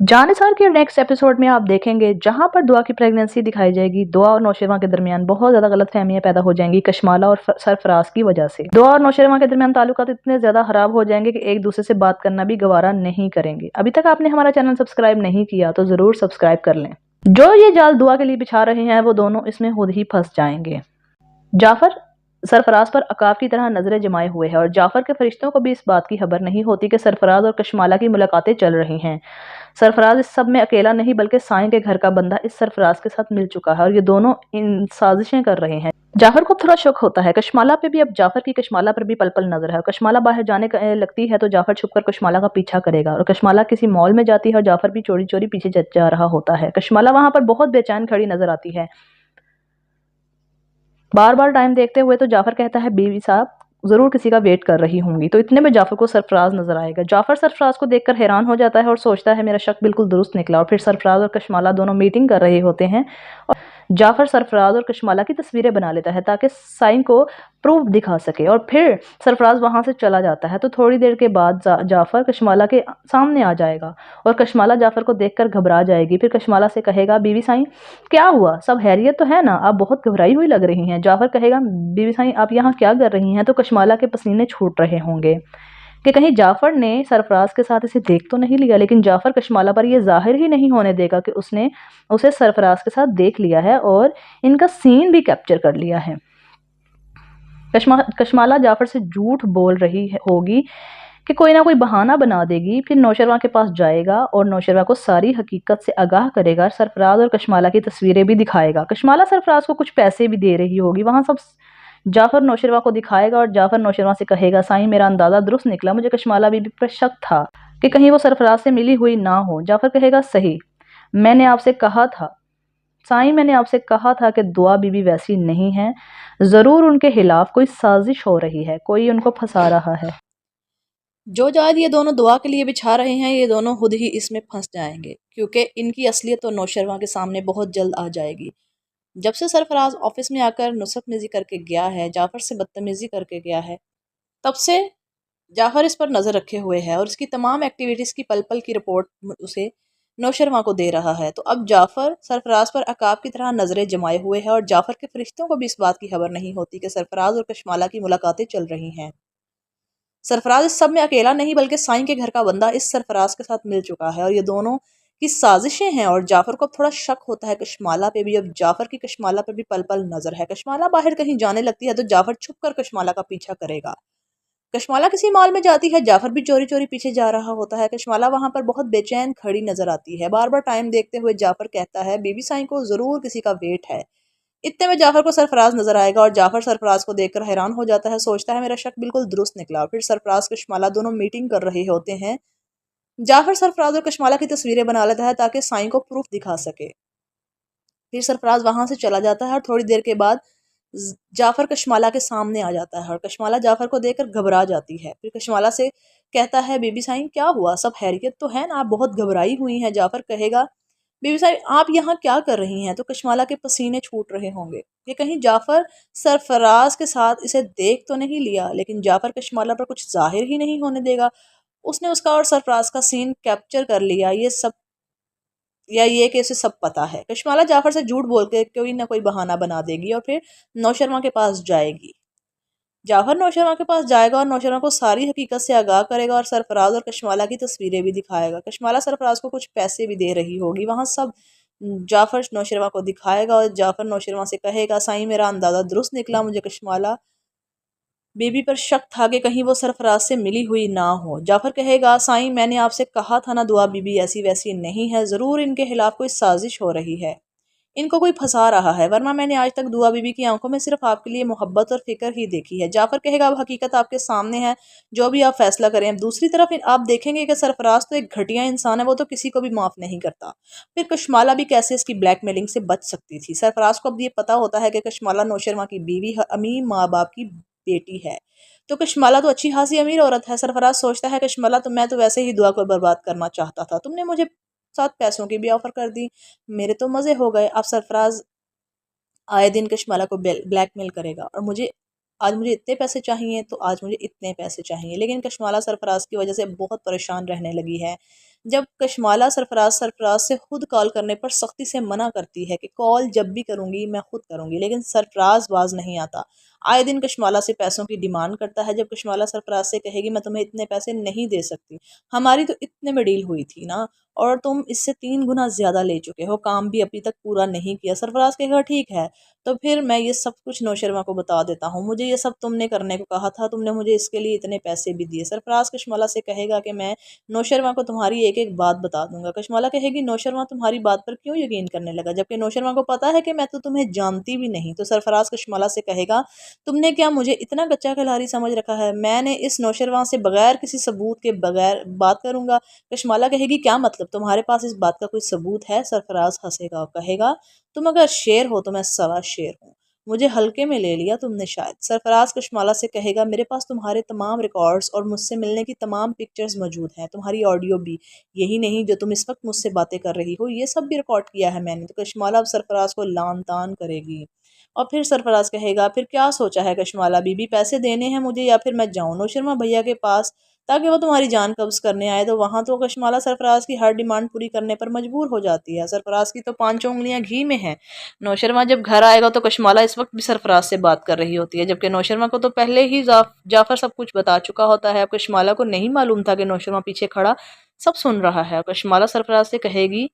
जानिसार के next episode में आप देखेंगे जहां पर दुआ की प्रेगनेंसी दिखाई जाएगी। दुआ और नौशेरवां के दरमियान बहुत ज्यादा गलतफहमियां पैदा हो जाएंगी कशमाला और सरफराज की वजह से। दुआ और नौशेरवां के दरमियान ताल्लुकात इतने ज्यादा खराब हो जाएंगे कि एक दूसरे से बात करना भी गवारा नहीं करेंगे। अभी तक आपने हमारा चैनल सब्सक्राइब नहीं किया तो जरूर सब्सक्राइब कर लें। जो ये जाल दुआ के लिए बिछा रहे हैं वो दोनों इसमें खुद ही फंस जाएंगे। जाफर सरफराज पर अकाब की तरह नजरें जमाए हुए है और जाफर के फरिश्तों को भी इस बात की खबर नहीं होती कि सरफराज और कशमाला की मुलाकातें चल रही हैं। सरफराज इस सब में अकेला नहीं बल्कि साईं के घर का बंदा इस सरफराज के साथ मिल चुका है और ये दोनों इन साजिशें कर रहे हैं। जाफर को थोड़ा शक होता है कशमाला पे भी। अब जाफर की कशमाला पर भी पल पल नजर है और कशमाला बाहर जाने लगती है तो जाफर छुपकर कशमाला का पीछा करेगा और कशमाला किसी मॉल में जाती है और जाफर भी चोरी चोरी पीछे जा रहा होता है। कशमाला वहां पर बहुत बेचैन खड़ी नजर आती है, बार बार टाइम देखते हुए। तो जाफर कहता है बीवी साहब जरूर किसी का वेट कर रही होंगी। तो इतने में जाफर को सरफराज नजर आएगा। जाफर सरफराज को देखकर हैरान हो जाता है और सोचता है मेरा शक बिल्कुल दुरुस्त निकला। और फिर सरफराज और कशमाला दोनों मीटिंग कर रहे होते हैं और जाफर सरफराज और कशमाला की तस्वीरें बना लेता है ताकि साईं को प्रूफ दिखा सके और फिर सरफराज वहां से चला जाता है। तो थोड़ी देर के बाद जाफर कशमाला के सामने आ जाएगा और कशमाला जाफर को देखकर घबरा जाएगी। फिर कशमाला से कहेगा बीवी साईं क्या हुआ, सब हैरियत तो है ना, आप बहुत घबराई हुई लग रही हैं। जाफर कहेगा बीवी साईं आप यहाँ क्या कर रही हैं। तो कशमाला के पसीने छूट रहे होंगे कि कहीं जाफर ने सरफराज के साथ इसे देख तो नहीं लिया। लेकिन जाफर कशमाला पर यह जाहिर ही नहीं होने देगा कि उसने उसे सरफराज के साथ देख लिया है और इनका सीन भी कैप्चर कर लिया है। कशमाला जाफर से झूठ बोल रही होगी कि कोई ना कोई बहाना बना देगी। फिर नौशरवा के पास जाएगा और नौशरवा को सारी हकीकत से आगाह करेगा। सरफराज और कशमाला की तस्वीरें भी दिखाएगा। कशमाला सरफराज को कुछ पैसे भी दे रही होगी। वहां सब जाफर नौशरवा को दिखाएगा और जाफर नौशरवा से कहेगा साईं मेरा अंदाजा दुरुस्त निकला, मुझे कशमाला बीबी पर शक था कि कहीं वो सरफराज से मिली हुई ना हो। जाफर कहेगा सही, मैंने आपसे कहा था साईं, मैंने आपसे कहा था कि दुआ बीबी वैसी नहीं है, जरूर उनके खिलाफ कोई साजिश हो रही है, कोई उनको फंसा रहा है। जो जाल ये दोनों दुआ के लिए बिछा रहे हैं ये दोनों खुद ही इसमें फंस जाएंगे क्योंकि इनकी असलियत तो नौशरवा के सामने बहुत जल्द आ जाएगी। जब से सरफराज ऑफिस में आकर नुसरतमीजी करके गया है, जाफर से बदतमीजी करके गया है, तब से जाफर इस पर नज़र रखे हुए है और इसकी तमाम एक्टिविटीज़ की पल पल की रिपोर्ट उसे नौशरवा को दे रहा है। तो अब जाफर सरफराज पर अकाब की तरह नज़रें जमाए हुए है और जाफर के फरिश्तों को भी इस बात की खबर नहीं होती कि सरफराज और कशमाला की मुलाकातें चल रही हैं। सरफराज इस सब में अकेला नहीं बल्कि साईं के घर का बंदा इस सरफराज के साथ मिल चुका है और ये दोनों की साजिशें हैं। और जाफर को अब थोड़ा शक होता है कशमाला पे भी। अब जाफर की कशमाला पे भी पल पल नजर है। कशमाला बाहर कहीं जाने लगती है तो जाफर छुप कर कशमाला का पीछा करेगा। कशमाला किसी मॉल में जाती है, जाफर भी चोरी चोरी पीछे जा रहा होता है। कशमाला वहां पर बहुत बेचैन खड़ी नजर आती है। बार बार टाइम देखते हुए जाफर कहता है बीबी साईं को जरूर किसी का वेट है। इतने में जाफर को सरफराज नजर आएगा और जाफर सरफराज को देखकर हैरान हो जाता है, सोचता है मेरा शक बिल्कुल दुरुस्त निकला। फिर सरफराज कशमाला दोनों मीटिंग कर रहे होते हैं। जाफर सरफराज और कशमाला की तस्वीरें बना लेता है ताकि साईं को प्रूफ दिखा सके। फिर सरफराज वहां से चला जाता है और थोड़ी देर के बाद जाफर कशमाला के सामने आ जाता है और कशमाला जाफर को देखकर घबरा जाती है। फिर कशमाला से कहता है बीबी साईं क्या हुआ, सब खैरियत तो है ना, आप बहुत घबराई हुई हैं। जाफर कहेगा बीबी साईं आप यहाँ क्या कर रही हैं। तो कशमाला के पसीने छूट रहे होंगे कि कहीं जाफर सरफराज के साथ इसे देख तो नहीं लिया। लेकिन जाफर कशमाला पर कुछ जाहिर ही नहीं होने देगा। उसने उसका और सरफराज का सीन कैप्चर कर लिया। ये सब या ये कि उसे सब पता है। कशमाला जाफर से झूठ बोल के कोई ना कोई बहाना बना देगी और फिर नौशरमा के पास जाएगी। जाफर नौशरमा के पास जाएगा और नौशरमा को सारी हकीकत से आगाह करेगा और सरफराज और कशमाला की तस्वीरें भी दिखाएगा। कशमाला सरफराज को कुछ पैसे भी दे रही होगी। वहाँ सब जाफर नौशरमा को दिखाएगा और जाफर नौशरमा से कहेगा साईं मेरा अंदाज़ा दुरुस्त निकला, मुझे कशमाला बेबी पर शक था कि कहीं वो सरफराज से मिली हुई ना हो। जाफर कहेगा साईं मैंने आपसे कहा था ना दुआ बीबी ऐसी वैसी नहीं है, ज़रूर इनके खिलाफ कोई साजिश हो रही है, इनको कोई फंसा रहा है, वरना मैंने आज तक दुआ बीबी की आंखों में सिर्फ आपके लिए मोहब्बत और फिक्र ही देखी है। जाफर कहेगा अब हकीकत आपके सामने है, जो भी आप फैसला करें। अब दूसरी तरफ आप देखेंगे कि सरफराज तो एक घटिया इंसान है, वो तो किसी को भी माफ नहीं करता। फिर कशमाला भी कैसे इसकी ब्लैकमेलिंग से बच सकती थी। सरफराज को अब ये पता होता है कि कशमाला नौशरमा की बीवी अमीर माँ बाप की बेटी है। तो कशमाला तो अच्छी खासी अमीर औरत है। सरफराज सोचता है कशमाला तो मैं तो वैसे ही दुआ को बर्बाद करना चाहता था, तुमने मुझे साथ पैसों की भी ऑफर कर दी, मेरे तो मजे हो गए। अब सरफराज आए दिन कशमाला को ब्लैकमेल करेगा और आज मुझे इतने पैसे चाहिए तो आज मुझे इतने पैसे चाहिए। लेकिन कशमाला सरफराज की वजह से बहुत परेशान रहने लगी है। जब कशमाला सरफराज से खुद कॉल करने पर सख्ती से मना करती है कि कॉल जब भी करूंगी मैं खुद करूंगी, लेकिन सरफराज बाज नहीं आता। आए दिन कशमाला से पैसों की डिमांड करता है। जब कशमाला सरफराज से कहेगी मैं तुम्हें इतने पैसे नहीं दे सकती, हमारी तो इतने में डील हुई थी ना, और तुम इससे 3 गुना ज्यादा ले चुके हो, काम भी अभी तक पूरा नहीं किया। सरफराज कहेगा ठीक है, तो फिर मैं ये सब कुछ नौशरमा को बता देता हूँ, मुझे ये सब तुमने करने को कहा था, तुमने मुझे इसके लिए इतने पैसे भी दिए। सरफराज कशमाला से कहेगा कि मैं नौशरमा को तुम्हारी एक एक बात बता दूंगा। कशमाला कहेगी नौशरमा तुम्हारी बात पर क्यों यकीन करने लगा, जबकि नौशरमा को पता है कि मैं तो तुम्हें जानती भी नहीं। तो सरफराज कशमाला से कहेगा तुमने क्या मुझे इतना कच्चा खिलाड़ी समझ रखा है, मैंने इस नौशरवा से बगैर किसी सबूत के बगैर बात करूंगा। कशमाला कहेगी क्या मतलब, तुम्हारे पास इस बात का कोई सबूत है? सरफराज हंसेगा और कहेगा तुम अगर शेर हो तो मैं सवा शेर हूँ, मुझे हल्के में ले लिया तुमने शायद। सरफराज कशमाला से कहेगा मेरे पास तुम्हारे तमाम रिकॉर्ड्स और मुझसे मिलने की तमाम पिक्चर्स मौजूद हैं, तुम्हारी ऑडियो भी, यही नहीं जो तुम इस वक्त मुझसे बातें कर रही हो ये सब भी रिकॉर्ड किया है मैंने। तो कशमाला अब सरफराज को लान तान करेगी। और फिर सरफराज कहेगा फिर क्या सोचा है कशमाला बीबी, पैसे देने हैं मुझे या फिर मैं जाऊँ नौशरमा भैया के पास ताकि वो तुम्हारी जान कब्ज करने आए? तो वहां तो कशमाला सरफराज की हर डिमांड पूरी करने पर मजबूर हो जाती है। सरफराज की तो 5 उंगलियां घी में हैं। नौशरमा जब घर आएगा तो कशमाला इस वक्त भी सरफराज से बात कर रही होती है, जबकि नौशरमा को तो पहले ही जाफर सब कुछ बता चुका होता है। अब कशमाला को नहीं मालूम था कि नौशरमा पीछे खड़ा सब सुन रहा है। कशमाला सरफराज से कहेगी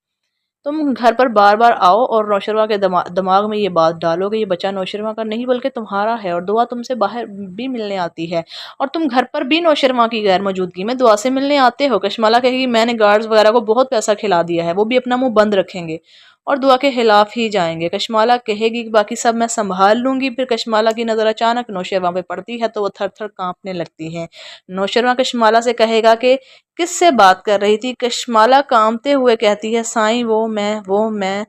तुम घर पर बार बार आओ और नौशरवा के दिमाग में ये बात डालो कि ये बच्चा नौशरवा का नहीं बल्कि तुम्हारा है, और दुआ तुमसे बाहर भी मिलने आती है और तुम घर पर भी नौशरवा की गैर मौजूदगी में दुआ से मिलने आते हो। कशमाला कहेगी मैंने गार्ड्स वगैरह को बहुत पैसा खिला दिया है, वो भी अपना मुंह बंद रखेंगे और दुआ के खिलाफ ही जाएंगे। कशमाला कहेगी कि बाकी सब मैं संभाल लूंगी। फिर कशमाला की नज़र अचानक नौशरवा पे पड़ती है तो वो थर थर कांपने लगती है। नौशरवा कशमाला से कहेगा कि किससे बात कर रही थी? कशमाला कांपते हुए कहती है साईं वो मैं।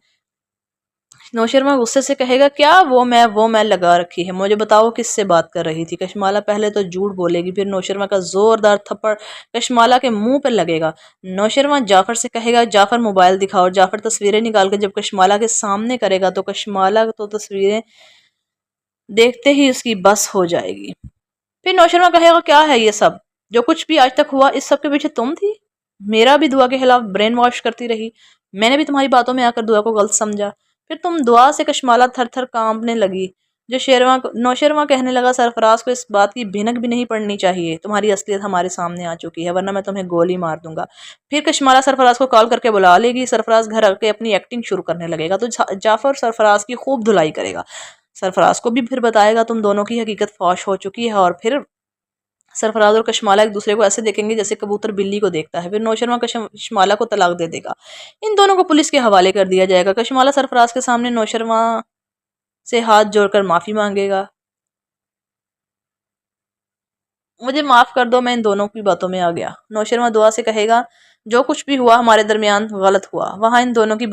नौशरमा गुस्से से कहेगा क्या वो मैं लगा रखी है, मुझे बताओ किससे बात कर रही थी? कशमाला पहले तो झूठ बोलेगी, फिर नौशरमा का जोरदार थप्पड़ कशमाला के मुंह पर लगेगा। नौशरमा जाफर से कहेगा जाफर मोबाइल दिखाओ। जाफर तस्वीरें निकाल कर जब कशमाला के सामने करेगा तो कशमाला तो तस्वीरें देखते ही उसकी बस हो जाएगी। फिर नौशरमा कहेगा क्या है ये सब, जो कुछ भी आज तक हुआ इस सब के पीछे तुम थी, मेरा भी दुआ के खिलाफ ब्रेन वॉश करती रही, मैंने भी तुम्हारी बातों में आकर दुआ को गलत समझा। फिर तुम दुआ से कशमाला थर थर कांपने लगी। जो नौशरमा कहने लगा सरफराज को इस बात की भिनक भी नहीं पड़नी चाहिए, तुम्हारी असलियत हमारे सामने आ चुकी है वरना मैं तुम्हें गोली मार दूंगा। फिर कशमाला सरफराज को कॉल करके बुला लेगी। सरफराज घर आके अपनी एक्टिंग शुरू करने लगेगा तो जाफर सरफराज की खूब धुलाई करेगा। सरफराज को भी फिर बताएगा तुम दोनों की हकीकत फौश हो चुकी है, और फिर सरफराज और कशमाला एक दूसरे को ऐसे देखेंगे जैसे कबूतर बिल्ली को देखता है। फिर नौशरमा कशमाला को तलाक दे देगा। इन दोनों को पुलिस के हवाले कर दिया जाएगा। कशमाला सरफराज के सामने नौशरमा से हाथ जोड़कर माफी मांगेगा, मुझे माफ कर दो, मैं इन दोनों की बातों में आ गया। नौशरमा दुआ से कहेगा जो कुछ भी हुआ हमारे दरमियान गलत हुआ, वहां इन दोनों की